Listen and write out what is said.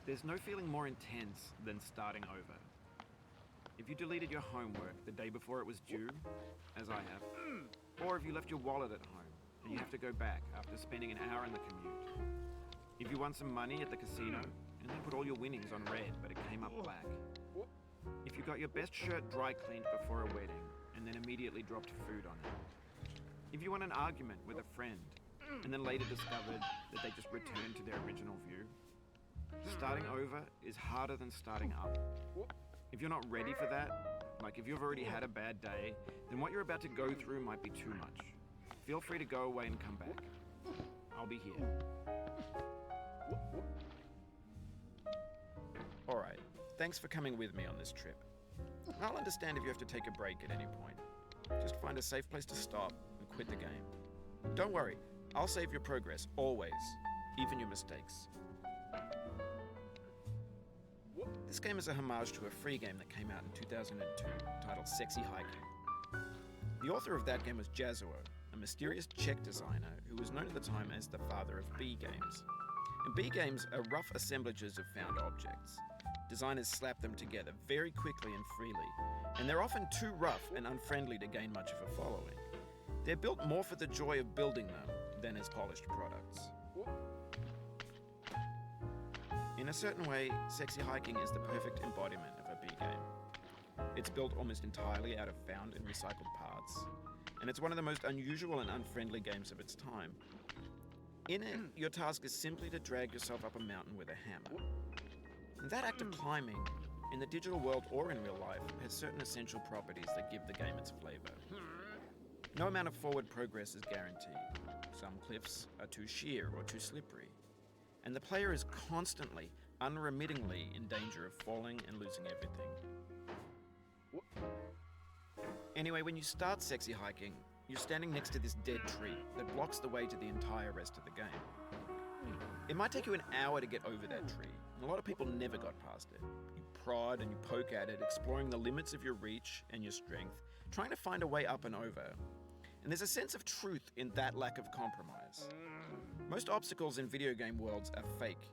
There's no feeling more intense than starting over. If you deleted your homework the day before it was due, as I have, or if you left your wallet at home and you have to go back after spending an hour in the commute. If you won some money at the casino and then put all your winnings on red but it came up black. If you got your best shirt dry cleaned before a wedding and then immediately dropped food on it. If you won an argument with a friend and then later discovered that they just returned to their original view. Starting over is harder than starting up. If you're not ready for that, like if you've already had a bad day, then what you're about to go through might be too much. Feel free to go away and come back. I'll be here. Alright, thanks for coming with me on this trip. I'll understand if you have to take a break at any point. Just find a safe place to stop and quit the game. Don't worry, I'll save your progress, always, even your mistakes. This game is a homage to a free game that came out in 2002 titled Sexy Hiking. The author of that game was Jazuo, a mysterious Czech designer who was known at the time as the father of B games. And B games are rough assemblages of found objects. Designers slap them together very quickly and freely, and they're often too rough and unfriendly to gain much of a following. They're built more for the joy of building them than as polished products. In a certain way, Sexy Hiking is the perfect embodiment of a B game. It's built almost entirely out of found and recycled parts, and it's one of the most unusual and unfriendly games of its time. In it, your task is simply to drag yourself up a mountain with a hammer. And that act of climbing, in the digital world or in real life, has certain essential properties that give the game its flavor. No amount of forward progress is guaranteed. Some cliffs are too sheer or too slippery. And the player is constantly, unremittingly in danger of falling and losing everything. Anyway, when you start Sexy Hiking, you're standing next to this dead tree that blocks the way to the entire rest of the game. It might take you an hour to get over that tree, and a lot of people never got past it. You prod and you poke at it, exploring the limits of your reach and your strength, trying to find a way up and over. And there's a sense of truth in that lack of compromise. Most obstacles in video game worlds are fake,